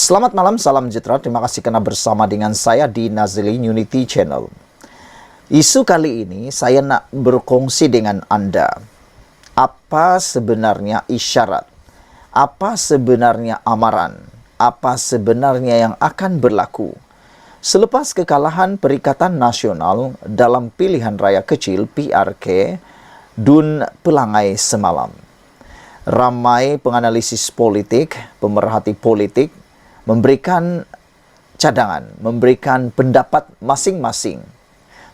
Selamat malam, salam sejahtera. Terima kasih karena bersama dengan saya di Nazilin Unity Channel. Isu kali ini saya nak berkongsi dengan Anda. Apa sebenarnya isyarat? Apa sebenarnya amaran? Apa sebenarnya yang akan berlaku selepas kekalahan Perikatan Nasional dalam pilihan raya kecil PRK Dun Pelangai semalam? Ramai penganalisis politik, pemerhati politik, memberikan cadangan, memberikan pendapat masing-masing.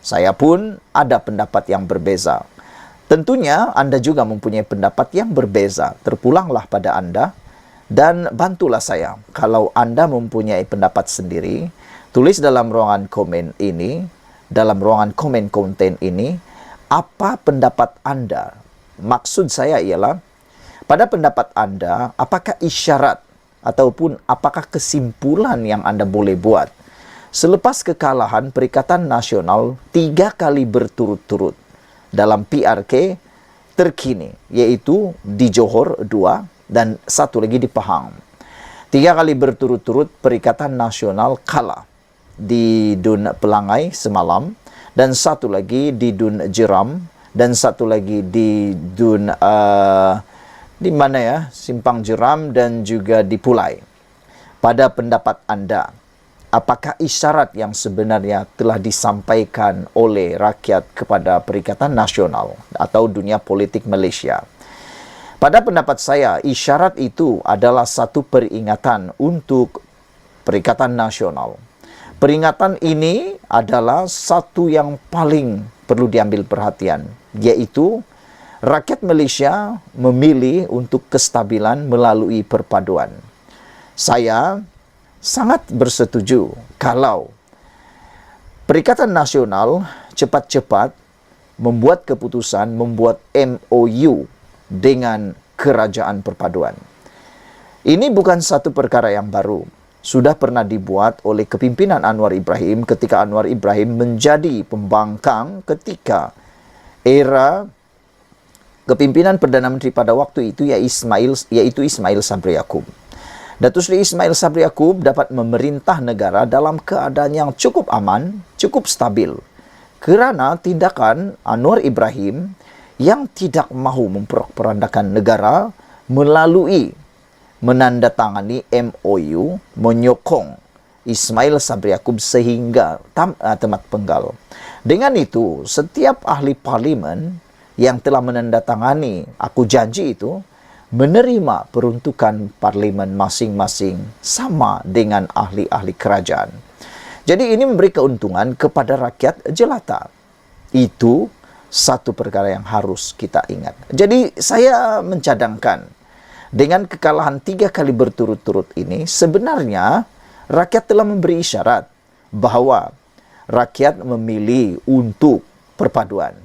Saya pun ada pendapat yang berbeza. Tentunya Anda juga mempunyai pendapat yang berbeza. Terpulanglah pada Anda dan bantulah saya. Kalau Anda mempunyai pendapat sendiri, tulis dalam ruangan komen ini, dalam ruangan komen konten ini, apa pendapat Anda? Maksud saya ialah, pada pendapat Anda, apakah isyarat ataupun apakah kesimpulan yang Anda boleh buat selepas kekalahan Perikatan Nasional 3 kali berturut-turut dalam PRK terkini, yaitu di Johor 2 dan satu lagi di Pahang. 3 kali berturut-turut Perikatan Nasional kalah di Dun Pelangai semalam, dan satu lagi di Dun Jeram, dan satu lagi di Dun di mana ya? Simpang Jeram dan juga di Pulai. Pada pendapat Anda, apakah isyarat yang sebenarnya telah disampaikan oleh rakyat kepada Perikatan Nasional atau dunia politik Malaysia? Pada pendapat saya, isyarat itu adalah satu peringatan untuk Perikatan Nasional. Peringatan ini adalah satu yang paling perlu diambil perhatian, yaitu rakyat Malaysia memilih untuk kestabilan melalui perpaduan. Saya sangat bersetuju kalau Perikatan Nasional cepat-cepat membuat keputusan, membuat MOU dengan Kerajaan Perpaduan. Ini bukan satu perkara yang baru. Sudah pernah dibuat oleh kepimpinan Anwar Ibrahim ketika Anwar Ibrahim menjadi pembangkang ketika era kepimpinan Perdana Menteri pada waktu itu yaitu Ismail Sabri Yaakob. Datuk Seri Ismail Sabri Yaakob dapat memerintah negara dalam keadaan yang cukup aman, cukup stabil, kerana tindakan Anwar Ibrahim yang tidak mahu memperandakan negara melalui menandatangani MOU menyokong Ismail Sabri Yaakob sehingga tamat penggal. Dengan itu, setiap ahli parlimen yang telah menandatangani aku janji itu menerima peruntukan parlimen masing-masing sama dengan ahli-ahli kerajaan. Jadi ini memberi keuntungan kepada rakyat jelata. Itu satu perkara yang harus kita ingat. Jadi saya mencadangkan dengan kekalahan 3 kali berturut-turut ini, sebenarnya rakyat telah memberi isyarat bahwa rakyat memilih untuk perpaduan.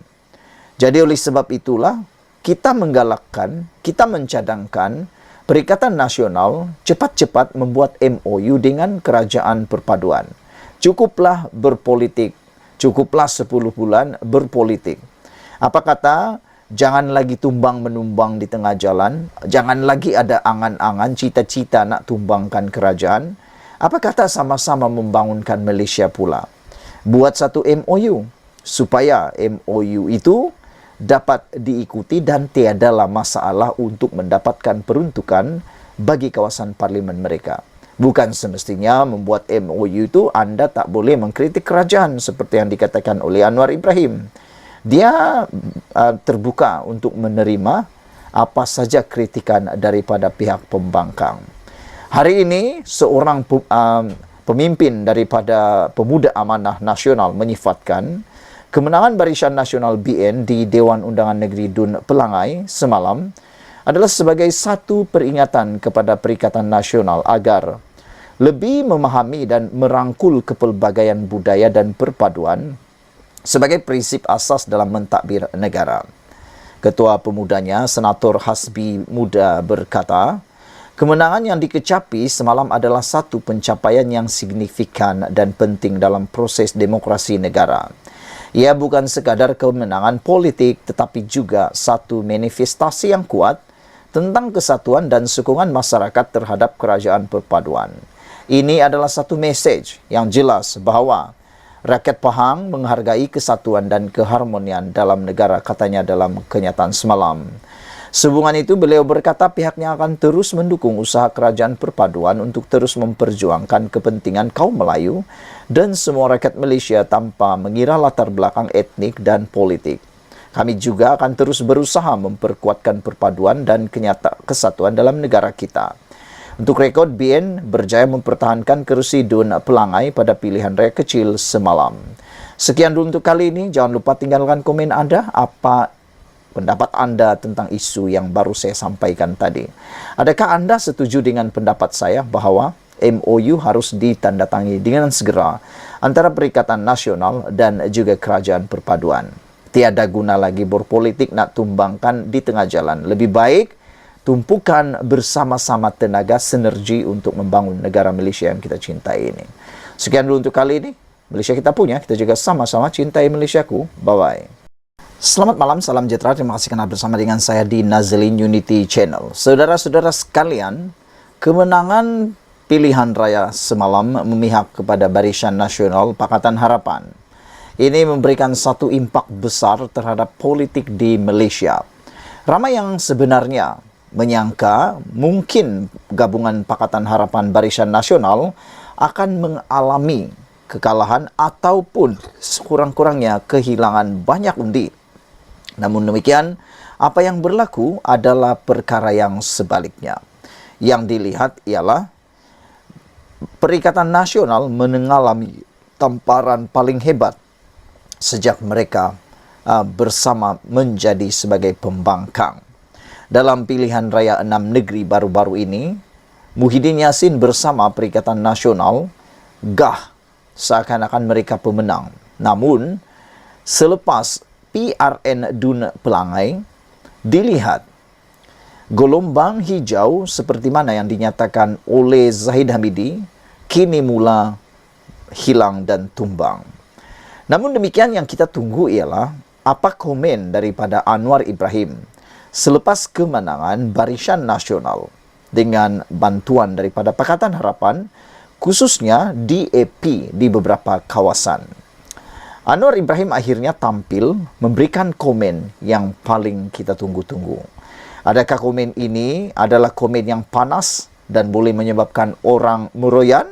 Jadi oleh sebab itulah kita menggalakkan, kita mencadangkan Perikatan Nasional cepat-cepat membuat MOU dengan Kerajaan Perpaduan. Cukuplah berpolitik, cukuplah 10 bulan berpolitik. Apa kata, jangan lagi tumbang-menumbang di tengah jalan, jangan lagi ada angan-angan, cita-cita nak tumbangkan kerajaan. Apa kata sama-sama membangunkan Malaysia pula? Buat satu MOU, supaya MOU itu dapat diikuti dan tiadalah masalah untuk mendapatkan peruntukan bagi kawasan parlimen mereka. Bukan semestinya membuat MOU itu Anda tak boleh mengkritik kerajaan seperti yang dikatakan oleh Anwar Ibrahim. Dia terbuka untuk menerima apa saja kritikan daripada pihak pembangkang. Hari ini seorang pemimpin daripada Pemuda Amanah Nasional menyifatkan kemenangan Barisan Nasional BN di Dewan Undangan Negeri Dun Pelangai semalam adalah sebagai satu peringatan kepada Perikatan Nasional agar lebih memahami dan merangkul kepelbagaian budaya dan perpaduan sebagai prinsip asas dalam mentadbir negara. Ketua Pemudanya, Senator Hasbi Muda berkata, kemenangan yang dikecapi semalam adalah satu pencapaian yang signifikan dan penting dalam proses demokrasi negara. Ia bukan sekadar kemenangan politik tetapi juga satu manifestasi yang kuat tentang kesatuan dan sokongan masyarakat terhadap kerajaan perpaduan. Ini adalah satu message yang jelas bahwa rakyat Pahang menghargai kesatuan dan keharmonian dalam negara, katanya dalam kenyataan semalam. Sehubungan itu, beliau berkata pihaknya akan terus mendukung usaha kerajaan perpaduan untuk terus memperjuangkan kepentingan kaum Melayu dan semua rakyat Malaysia tanpa mengira latar belakang etnik dan politik. Kami juga akan terus berusaha memperkuatkan perpaduan dan kesatuan dalam negara kita. Untuk rekod, BN berjaya mempertahankan kerusi Dun Pelangai pada pilihan raya kecil semalam. Sekian dulu untuk kali ini. Jangan lupa tinggalkan komen Anda. Apa pendapat Anda tentang isu yang baru saya sampaikan tadi? Adakah Anda setuju dengan pendapat saya bahwa MOU harus ditandatangani dengan segera antara Perikatan Nasional dan juga Kerajaan Perpaduan? Tiada guna lagi berpolitik nak tumbangkan di tengah jalan. Lebih baik tumpukan bersama-sama tenaga sinergi untuk membangun negara Malaysia yang kita cintai ini. Sekian dulu untuk kali ini. Malaysia kita punya, kita juga sama-sama cintai Malaysiaku. Bye-bye. Selamat malam, salam sejahtera. Terima kasih kerana bersama dengan saya di Nazlin Unity Channel. Saudara-saudara sekalian, kemenangan pilihan raya semalam memihak kepada Barisan Nasional Pakatan Harapan. Ini memberikan satu impak besar terhadap politik di Malaysia. Ramai yang sebenarnya menyangka mungkin gabungan Pakatan Harapan Barisan Nasional akan mengalami kekalahan ataupun sekurang-kurangnya kehilangan banyak undi. Namun demikian, apa yang berlaku adalah perkara yang sebaliknya. Yang dilihat ialah Perikatan Nasional mengalami tamparan paling hebat sejak mereka bersama menjadi sebagai pembangkang. Dalam pilihan raya 6 negeri baru-baru ini, Muhyiddin Yassin bersama Perikatan Nasional gah seakan-akan mereka pemenang. Namun, selepas PRN Dun Pelangai, dilihat gelombang hijau seperti mana yang dinyatakan oleh Zahid Hamidi, kini mula hilang dan tumbang. Namun demikian, yang kita tunggu ialah apa komen daripada Anwar Ibrahim selepas kemenangan Barisan Nasional dengan bantuan daripada Pakatan Harapan, khususnya DAP di beberapa kawasan. Anwar Ibrahim akhirnya tampil memberikan komen yang paling kita tunggu-tunggu. Adakah komen ini adalah komen yang panas dan boleh menyebabkan orang meroyan?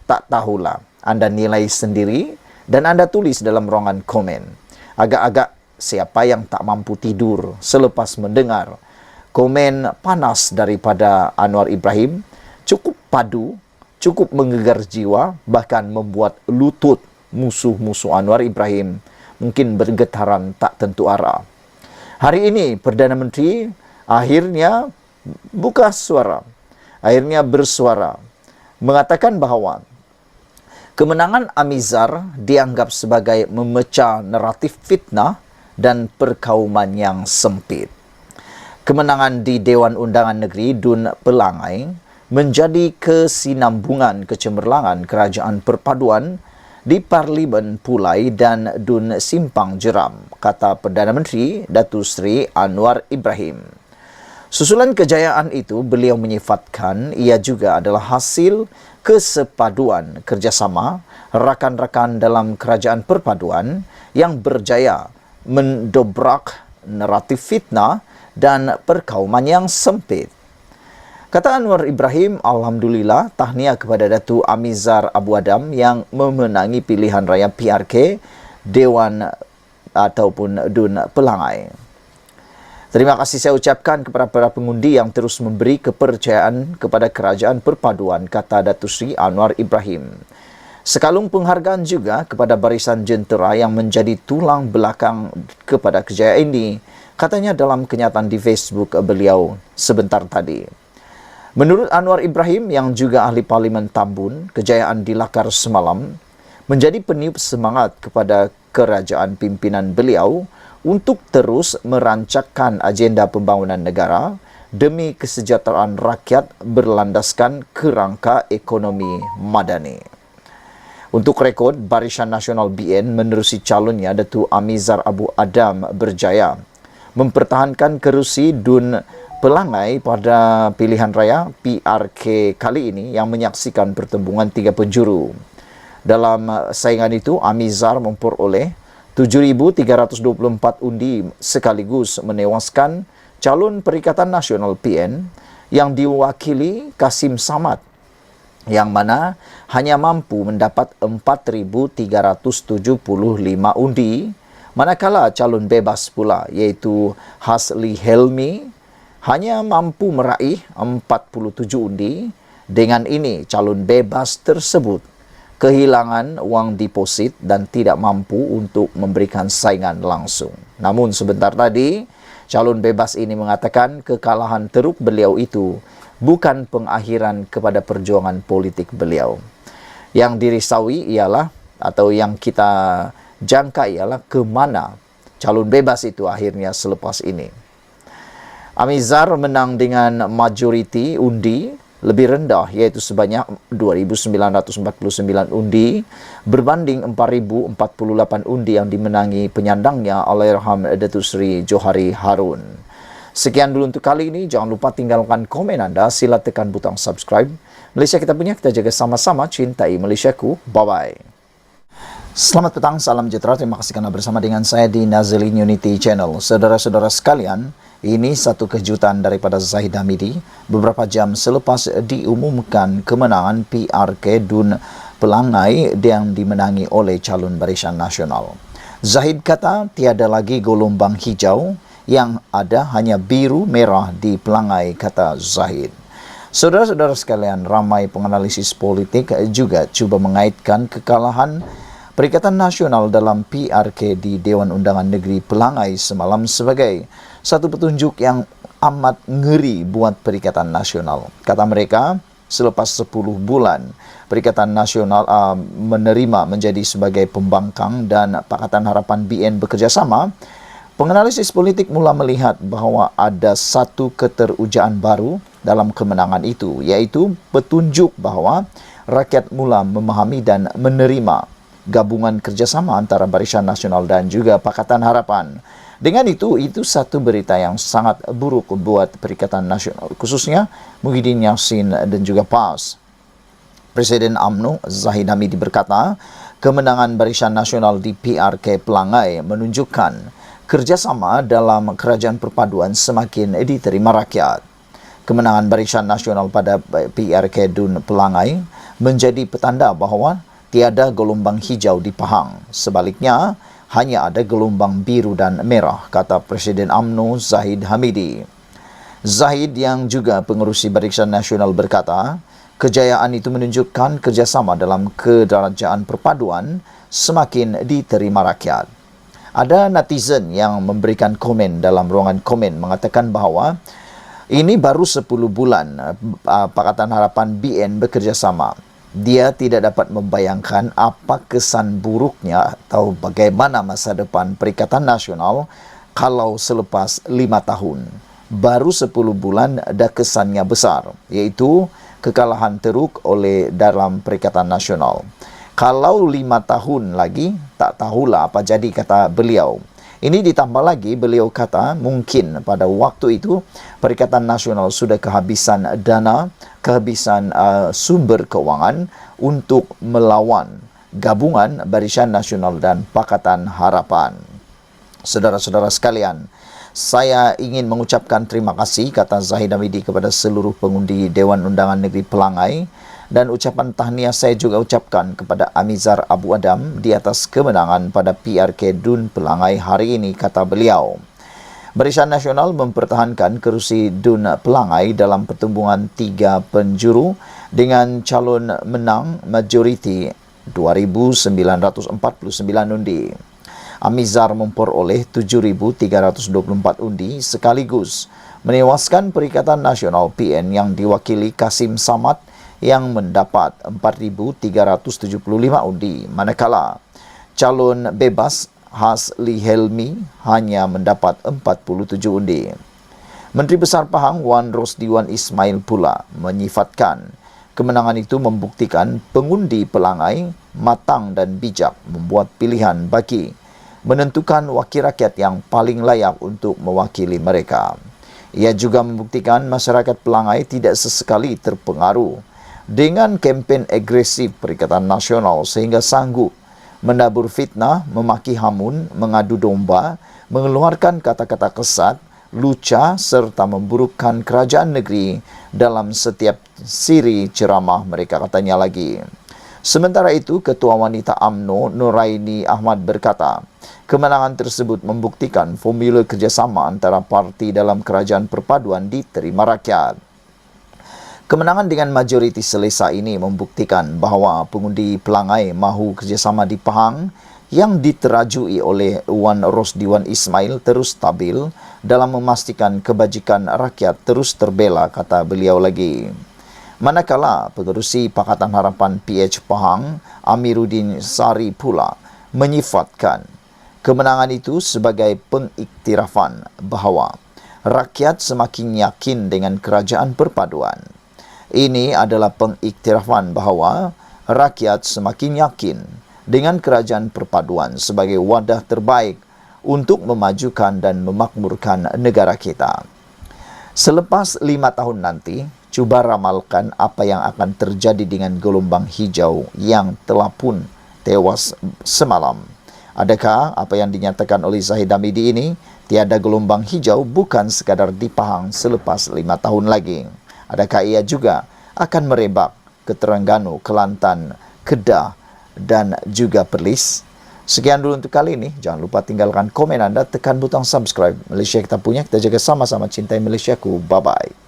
Tak tahulah. Anda nilai sendiri dan Anda tulis dalam ruangan komen. Agak-agak siapa yang tak mampu tidur selepas mendengar komen panas daripada Anwar Ibrahim, cukup padu, cukup menggegar jiwa, bahkan membuat lutut musuh-musuh Anwar Ibrahim mungkin bergetaran tak tentu arah. Hari ini Perdana Menteri akhirnya buka suara, akhirnya bersuara, mengatakan bahawa kemenangan Amizar dianggap sebagai memecah naratif fitnah dan perkauman yang sempit. Kemenangan di Dewan Undangan Negeri Dun Pelangai menjadi kesinambungan kecemerlangan kerajaan perpaduan di Parlimen Pulai dan Dun Simpang Jeram, kata Perdana Menteri Datuk Seri Anwar Ibrahim. Susulan kejayaan itu, beliau menyifatkan ia juga adalah hasil kesepaduan kerjasama rakan-rakan dalam kerajaan perpaduan yang berjaya mendobrak naratif fitnah dan perkauman yang sempit. Kata Anwar Ibrahim, alhamdulillah, tahniah kepada Datuk Amizar Abu Adam yang memenangi pilihan raya PRK Dewan ataupun Dun Pelangai. Terima kasih saya ucapkan kepada para pengundi yang terus memberi kepercayaan kepada kerajaan perpaduan, kata Datuk Seri Anwar Ibrahim. Sekalung penghargaan juga kepada barisan jentera yang menjadi tulang belakang kepada kejayaan ini, katanya dalam kenyataan di Facebook beliau sebentar tadi. Menurut Anwar Ibrahim yang juga ahli Parlimen Tambun, kejayaan di Lakar semalam menjadi peniup semangat kepada kerajaan pimpinan beliau untuk terus merancangkan agenda pembangunan negara demi kesejahteraan rakyat berlandaskan kerangka ekonomi madani. Untuk rekod, Barisan Nasional BN menerusi calonnya Datuk Amizar Abu Adam berjaya mempertahankan kerusi Dun Pelangai pada pilihan raya PRK kali ini yang menyaksikan pertembungan 3 penjuru. Dalam saingan itu, Amizar memperoleh 7,324 undi sekaligus menewaskan calon Perikatan Nasional PN yang diwakili Kasim Samad, yang mana hanya mampu mendapat 4,375 undi, manakala calon bebas pula iaitu Hasli Helmi hanya mampu meraih 47 undi. Dengan ini, calon bebas tersebut kehilangan wang deposit dan tidak mampu untuk memberikan saingan langsung. Namun sebentar tadi, calon bebas ini mengatakan kekalahan teruk beliau itu bukan pengakhiran kepada perjuangan politik beliau. Yang dirisaui ialah, atau yang kita jangka ialah, ke mana calon bebas itu akhirnya selepas ini. Amizar menang dengan majoriti undi lebih rendah, iaitu sebanyak 2,949 undi berbanding 4,048 undi yang dimenangi penyandangnya Allahyarham Datuk Seri Johari Harun. Sekian dulu untuk kali ini. Jangan lupa tinggalkan komen anda. Sila tekan butang subscribe. Malaysia kita punya, kita jaga sama-sama. Cintai Malaysiaku. Bye-bye. Selamat petang, salam sejahtera. Terima kasih kerana bersama dengan saya di Nazilin Unity Channel. Saudara-saudara sekalian, ini satu kejutan daripada Zahid Hamidi beberapa jam selepas diumumkan kemenangan PRK Dun Pelangai yang dimenangi oleh calon Barisan Nasional. Zahid kata tiada lagi gelombang hijau, yang ada hanya biru merah di Pelangai, kata Zahid. Saudara-saudara sekalian, ramai penganalisis politik juga cuba mengaitkan kekalahan Perikatan Nasional dalam PRK di Dewan Undangan Negeri Pelangai semalam sebagai satu petunjuk yang amat ngeri buat Perikatan Nasional. Kata mereka, selepas 10 bulan Perikatan Nasional menerima menjadi sebagai pembangkang dan Pakatan Harapan BN bekerjasama, penganalisis politik mula melihat bahawa ada satu keterujaan baru dalam kemenangan itu, iaitu petunjuk bahawa rakyat mula memahami dan menerima gabungan kerjasama antara Barisan Nasional dan juga Pakatan Harapan. Dengan itu satu berita yang sangat buruk buat Perikatan Nasional, khususnya Muhyiddin Yassin dan juga PAS. Presiden UMNO Zahid Hamidi berkata, kemenangan Barisan Nasional di PRK Pelangai menunjukkan kerjasama dalam kerajaan perpaduan semakin diterima rakyat. Kemenangan Barisan Nasional pada PRK Dun Pelangai menjadi petanda bahawa tiada gelombang hijau di Pahang. Sebaliknya, hanya ada gelombang biru dan merah, kata Presiden UMNO Zahid Hamidi. Zahid yang juga pengerusi Barisan Nasional berkata, kejayaan itu menunjukkan kerjasama dalam kerajaan perpaduan semakin diterima rakyat. Ada netizen yang memberikan komen dalam ruangan komen mengatakan bahawa ini baru 10 bulan Pakatan Harapan BN bekerjasama. Dia tidak dapat membayangkan apa kesan buruknya atau bagaimana masa depan Perikatan Nasional kalau selepas 5 tahun. Baru 10 bulan dah kesannya besar, iaitu kekalahan teruk oleh dalam Perikatan Nasional. Kalau 5 tahun lagi, tak tahulah apa jadi, kata beliau. Ini ditambah lagi, beliau kata mungkin pada waktu itu Perikatan Nasional sudah kehabisan dana, kehabisan sumber keuangan untuk melawan gabungan Barisan Nasional dan Pakatan Harapan. Saudara-saudara sekalian, saya ingin mengucapkan terima kasih, kata Zahid Hamidi, kepada seluruh pengundi Dewan Undangan Negeri Pelangai, dan ucapan tahniah saya juga ucapkan kepada Amizar Abu Adam di atas kemenangan pada PRK Dun Pelangai hari ini, kata beliau. Barisan Nasional mempertahankan kerusi Dun Pelangai dalam pertembungan 3 penjuru dengan calon menang majoriti 2,949 undi. Amizar memperoleh 7,324 undi sekaligus menewaskan Perikatan Nasional PN yang diwakili Kasim Samad yang mendapat 4,375 undi, manakala calon bebas Hasli Helmi hanya mendapat 47 undi. Menteri Besar Pahang Wan Rosdiwan Ismail pula menyifatkan kemenangan itu membuktikan pengundi Pelangai matang dan bijak membuat pilihan bagi menentukan wakil rakyat yang paling layak untuk mewakili mereka. Ia juga membuktikan masyarakat Pelangai tidak sesekali terpengaruh dengan kempen agresif Perikatan Nasional sehingga sanggup menabur fitnah, memaki hamun, mengadu domba, mengeluarkan kata-kata kesat, luca serta memburukkan kerajaan negeri dalam setiap siri ceramah mereka, katanya lagi. Sementara itu, Ketua Wanita UMNO Nuraini Ahmad berkata, kemenangan tersebut membuktikan formula kerjasama antara parti dalam kerajaan perpaduan diterima rakyat. Kemenangan dengan majoriti selesa ini membuktikan bahawa pengundi Pelangai mahu kerjasama di Pahang yang diterajui oleh Wan Rosdiwan Ismail terus stabil dalam memastikan kebajikan rakyat terus terbela, kata beliau lagi. Manakala pengerusi Pakatan Harapan PH Pahang, Amiruddin Sari pula menyifatkan kemenangan itu sebagai pengiktirafan bahawa rakyat semakin yakin dengan kerajaan perpaduan. Ini adalah pengiktirafan bahawa rakyat semakin yakin dengan kerajaan perpaduan sebagai wadah terbaik untuk memajukan dan memakmurkan negara kita. Selepas 5 tahun nanti, cuba ramalkan apa yang akan terjadi dengan gelombang hijau yang telah pun tewas semalam. Adakah apa yang dinyatakan oleh Zahid Hamidi ini, tiada gelombang hijau bukan sekadar di Pahang selepas 5 tahun lagi? Adakah ia juga akan merebak ke Terengganu, Kelantan, Kedah dan juga Perlis? Sekian dulu untuk kali ini. Jangan lupa tinggalkan komen anda, tekan butang subscribe. Malaysia kita punya, kita jaga sama-sama cintai Malaysiaku. Bye-bye.